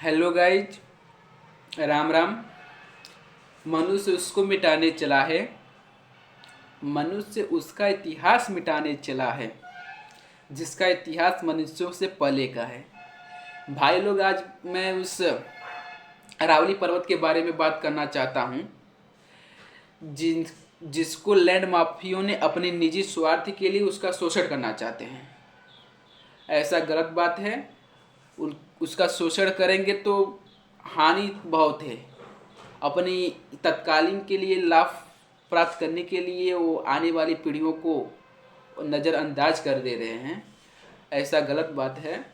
Hello guys, Ram Ram. मनुष्य उसको मिटाने चला है, मनुष्य उसका इतिहास मिटाने चला है जिसका इतिहास मनुष्यों से पहले का है। भाई लोग, आज मैं उस अरावली पर्वत के बारे में बात करना चाहता हूँ जिन जिसको लैंड माफियों ने अपने निजी स्वार्थ के लिए उसका शोषण करना चाहते हैं। ऐसा गलत बात है। उसका शोषण करेंगे तो हानि बहुत है। अपनी तत्कालीन के लिए लाभ प्राप्त करने के लिए वो आने वाली पीढ़ियों को नज़रअंदाज कर दे रहे हैं। ऐसा गलत बात है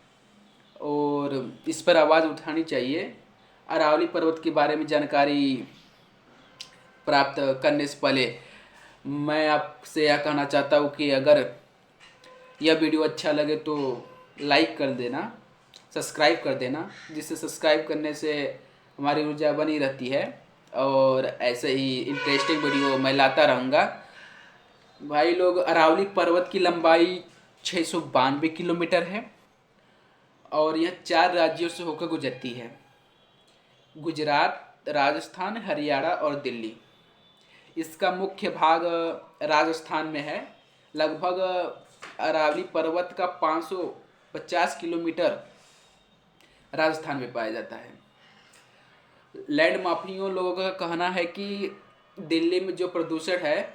और इस पर आवाज़ उठानी चाहिए। अरावली पर्वत के बारे में जानकारी प्राप्त करने से पहले मैं आपसे यह कहना चाहता हूँ कि अगर यह वीडियो अच्छा लगे तो लाइक कर देना, सब्सक्राइब कर देना, जिससे सब्सक्राइब करने से हमारी ऊर्जा बनी रहती है और ऐसे ही इंटरेस्टिंग वीडियो मैं लाता रहूँगा। भाई लोग, अरावली पर्वत की लंबाई 692 किलोमीटर है और यह 4 राज्यों से होकर गुजरती है: गुजरात, राजस्थान, हरियाणा और दिल्ली। इसका मुख्य भाग राजस्थान में है। लगभग अरावली पर्वत का 550 किलोमीटर राजस्थान में पाया जाता है। लैंड माफियों लोगों का कहना है कि दिल्ली में जो प्रदूषण है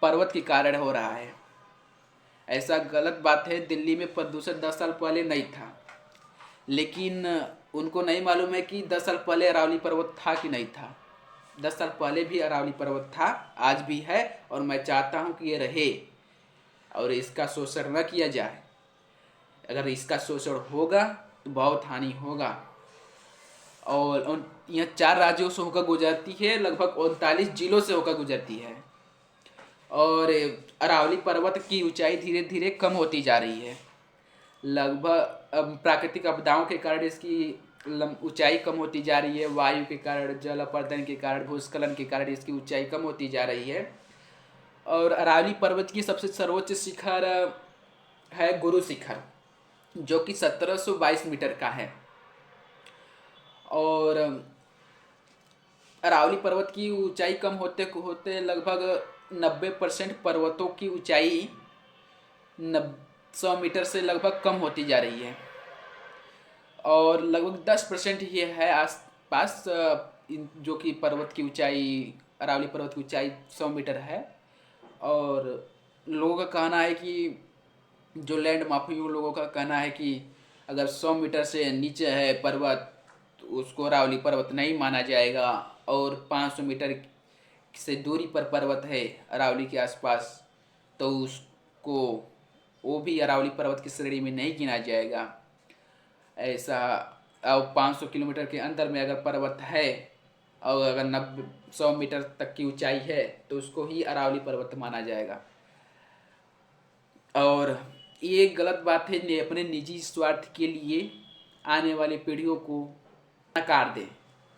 पर्वत के कारण हो रहा है। ऐसा गलत बात है। दिल्ली में प्रदूषण 10 साल पहले नहीं था, लेकिन उनको नहीं मालूम है कि 10 साल पहले अरावली पर्वत था कि नहीं था। 10 साल पहले भी अरावली पर्वत था, आज भी है और मैं चाहता हूँ कि ये रहे और इसका शोषण न किया जाए। अगर इसका शोषण होगा तो बहुत हानि होगा। और यह 4 राज्यों से होकर गुजरती है, लगभग 39 जिलों से होकर गुजरती है और अरावली पर्वत की ऊंचाई धीरे धीरे कम होती जा रही है। लगभग प्राकृतिक आपदाओं के कारण इसकी ऊंचाई कम होती जा रही है। वायु के कारण, जल अपरदन के कारण, भूस्खलन के कारण इसकी ऊंचाई कम होती जा रही है। और अरावली पर्वत की सबसे सर्वोच्च शिखर है गुरु शिखर, जो कि 1722 मीटर का है। और अरावली पर्वत की ऊंचाई कम होते होते लगभग 90% पर्वतों की ऊंचाई 100 मीटर से लगभग कम होती जा रही है और लगभग 10% ही है आसपास जो कि पर्वत की ऊंचाई, अरावली पर्वत की ऊंचाई 100 मीटर है। और लोगों का कहना है कि जो लैंड माफियों लोगों का कहना है कि अगर 100 मीटर से नीचे है पर्वत तो उसको अरावली पर्वत नहीं माना जाएगा, और 500 मीटर से दूरी पर पर्वत है अरावली के आसपास तो उसको वो भी अरावली पर्वत की श्रेणी में नहीं गिना जाएगा। ऐसा अब 500 किलोमीटर के अंदर में अगर पर्वत है और अगर 100 मीटर तक की ऊंचाई है तो उसको ही अरावली पर्वत माना जाएगा। और ये गलत बात है। अपने निजी स्वार्थ के लिए आने वाली पीढ़ियों को नकार दें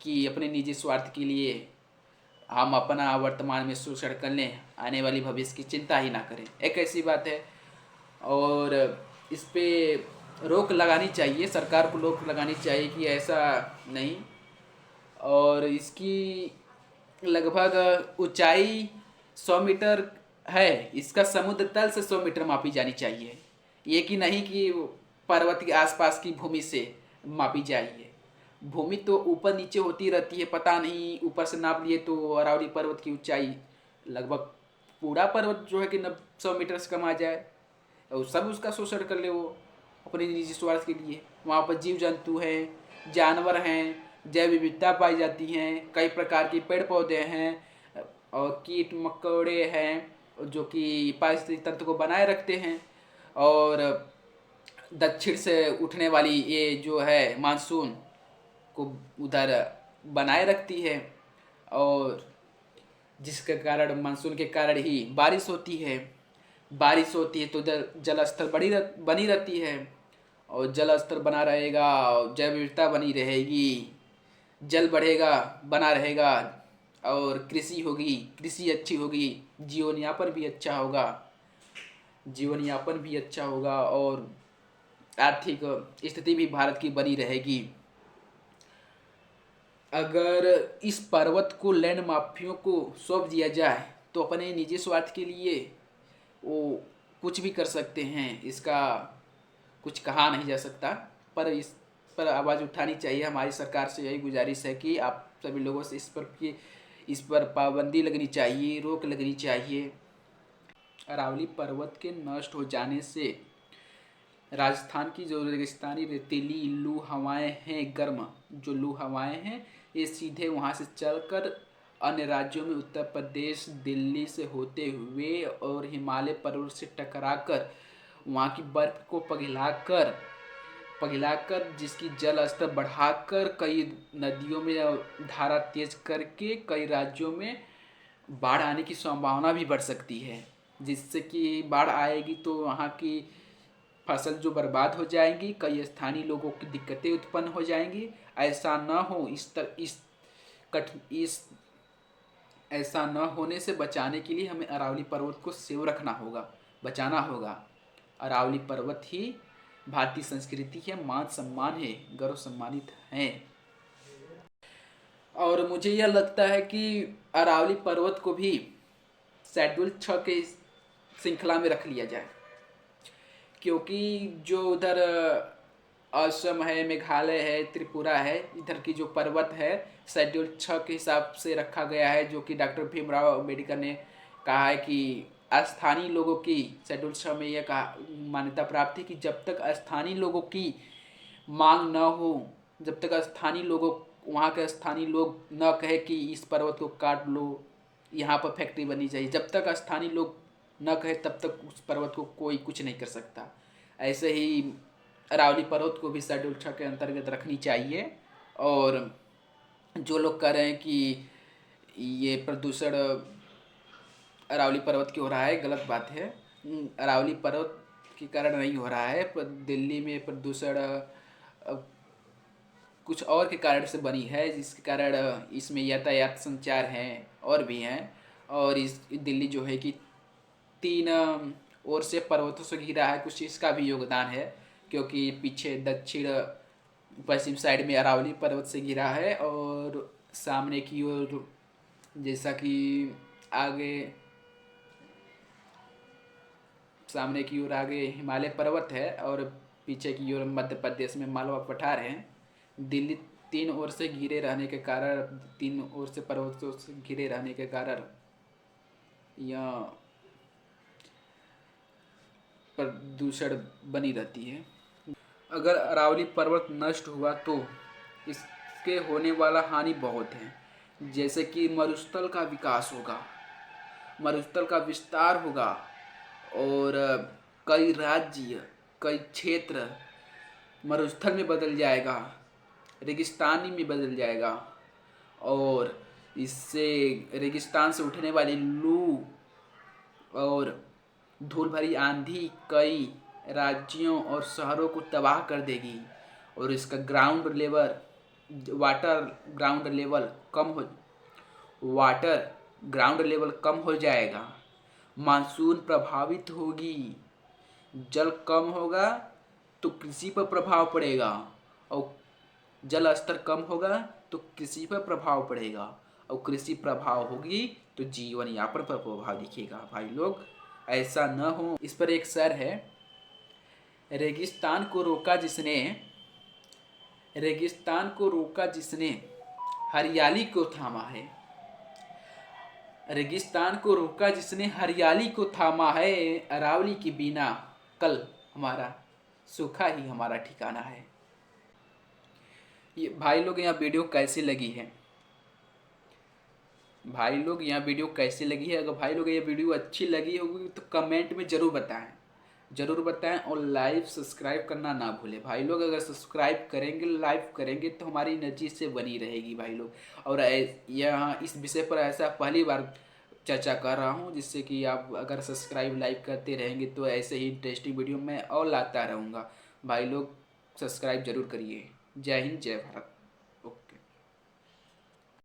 कि अपने निजी स्वार्थ के लिए हम अपना वर्तमान में शोषण कर लें, आने वाली भविष्य की चिंता ही ना करें। एक ऐसी बात है और इस पे रोक लगानी चाहिए, सरकार को रोक लगानी चाहिए कि ऐसा नहीं। और इसकी लगभग ऊंचाई 100 मीटर है। इसका समुद्र तल से 100 मीटर मापी जानी चाहिए, ये कि नहीं कि पर्वत के आसपास की भूमि से मापी जाइए। भूमि तो ऊपर नीचे होती रहती है, पता नहीं ऊपर से नाप लिए तो अरावली पर्वत की ऊंचाई लगभग पूरा पर्वत जो है कि 100 मीटर से कम आ जाए और सब उसका शोषण कर ले वो अपने निजी स्वार्थ के लिए। वहाँ पर जीव जंतु हैं, जानवर हैं, जैव विविधता पाई जाती हैं, कई प्रकार के पेड़ पौधे हैं और कीट मकोड़े हैं जो कि पारिस्थितिक तंत्र को बनाए रखते हैं। और दक्षिण से उठने वाली ये जो है मानसून को उधर बनाए रखती है और जिसके कारण मानसून के कारण ही बारिश होती है। बारिश होती है तो जल स्तर बनी रहती है और जल स्तर बना रहेगा और जैव विविधता बनी रहेगी, जल बढ़ेगा, बना रहेगा और कृषि होगी, कृषि अच्छी होगी, जीवन यापन भी अच्छा होगा और आर्थिक स्थिति भी भारत की बनी रहेगी। अगर इस पर्वत को लैंड माफियों को सौंप दिया जाए तो अपने निजी स्वार्थ के लिए वो कुछ भी कर सकते हैं। इसका कुछ कहा नहीं जा सकता, पर इस पर आवाज़ उठानी चाहिए। हमारी सरकार से यही गुजारिश है कि आप सभी लोगों से इस पर पाबंदी लगनी चाहिए, रोक लगनी चाहिए। अरावली पर्वत के नष्ट हो जाने से राजस्थान की जो रेगिस्तानी रेतीली लू हवाएं हैं, गर्म जो लू हवाएं हैं, ये सीधे वहाँ से चलकर अन्य राज्यों में उत्तर प्रदेश, दिल्ली से होते हुए और हिमालय पर्वत से टकराकर वहाँ की बर्फ को पिघलाकर जिसकी जल स्तर बढ़ाकर कई नदियों में धारा तेज करके कई राज्यों में बाढ़ आने की संभावना भी बढ़ सकती है। जिससे कि बाढ़ आएगी तो वहाँ की फसल जो बर्बाद हो जाएंगी, कई स्थानीय लोगों की दिक्कतें उत्पन्न हो जाएंगी। ऐसा न हो इस ऐसा न होने से बचाने के लिए हमें अरावली पर्वत को सेव रखना होगा, बचाना होगा। अरावली पर्वत ही भारतीय संस्कृति है, मान सम्मान है, गर्व सम्मानित हैं। और मुझे यह लगता है कि अरावली पर्वत को भी शेड्यूल 6 के श्रृंखला में रख लिया जाए, क्योंकि जो उधर असम है, मेघालय है, त्रिपुरा है, इधर की जो पर्वत है शेड्यूल 6 के हिसाब से रखा गया है, जो कि डॉक्टर भीमराव अम्बेडकर ने कहा है कि स्थानीय लोगों की शेड्यूल 6 में यह कहा मान्यता प्राप्त है कि जब तक स्थानीय लोगों की मांग न हो, जब तक स्थानीय लोगों वहाँ के स्थानीय लोग न कहे कि इस पर्वत को काट लो, यहाँ पर फैक्ट्री बननी चाहिए, जब तक स्थानीय लोग न कहे तब तक उस पर्वत को कोई कुछ नहीं कर सकता। ऐसे ही अरावली पर्वत को भी शेड्यूल 6 के अंतर्गत रखनी चाहिए। और जो लोग कह रहे हैं कि ये प्रदूषण अरावली पर्वत की हो रहा है, गलत बात है। अरावली पर्वत के कारण नहीं हो रहा है, पर दिल्ली में प्रदूषण कुछ और के कारण से बनी है, जिसके कारण इसमें यातायात संचार हैं और भी हैं। और इस दिल्ली जो है कि 3 ओर से पर्वतों से घिरा है, कुछ इसका भी योगदान है, क्योंकि पीछे दक्षिण पश्चिम साइड में अरावली पर्वत से घिरा है और सामने की ओर जैसा कि सामने की ओर आगे हिमालय पर्वत है और पीछे की ओर मध्य प्रदेश में मालवा पठार है। दिल्ली 3 ओर से घिरे रहने के कारण, 3 ओर से पर्वतों से घिरे रहने के कारण यह प्रदूषण बनी रहती है। अगर अरावली पर्वत नष्ट हुआ तो इसके होने वाला हानि बहुत है, जैसे कि मरुस्थल का विकास होगा, मरुस्थल का विस्तार होगा और कई राज्य, कई क्षेत्र मरुस्थल में बदल जाएगा, रेगिस्तानी में बदल जाएगा। और इससे रेगिस्तान से उठने वाली लू और धूल भरी आंधी कई राज्यों और शहरों को तबाह कर देगी। और इसका वाटर ग्राउंड लेवल कम हो जाएगा, मानसून प्रभावित होगी, जल कम होगा तो कृषि पर प्रभाव पड़ेगा, और जल स्तर कम होगा तो कृषि पर प्रभाव पड़ेगा, और कृषि प्रभाव होगी तो जीवन यापन पर प्रभाव दिखेगा। भाई लोग, ऐसा न हो। इस पर एक शेर है, रेगिस्तान को रोका जिसने हरियाली को थामा है। रेगिस्तान को रोका जिसने हरियाली को थामा है, अरावली के बिना कल हमारा सूखा ही हमारा ठिकाना है। ये भाई लोग यहाँ वीडियो कैसी लगी है? भाई लोग यहाँ वीडियो कैसी लगी है? अगर भाई लोग ये वीडियो अच्छी लगी होगी तो कमेंट में ज़रूर बताएं और लाइव सब्सक्राइब करना ना भूलें। भाई लोग अगर सब्सक्राइब करेंगे, लाइव करेंगे तो हमारी एनर्जी से बनी रहेगी भाई लोग। और यहाँ इस विषय पर ऐसा पहली बार चर्चा कर रहा हूँ, जिससे कि आप अगर सब्सक्राइब लाइव करते रहेंगे तो ऐसे ही इंटरेस्टिंग वीडियो मैं और लाता रहूँगा। भाई लोग सब्सक्राइब जरूर करिए। जय हिंद, जय भारत।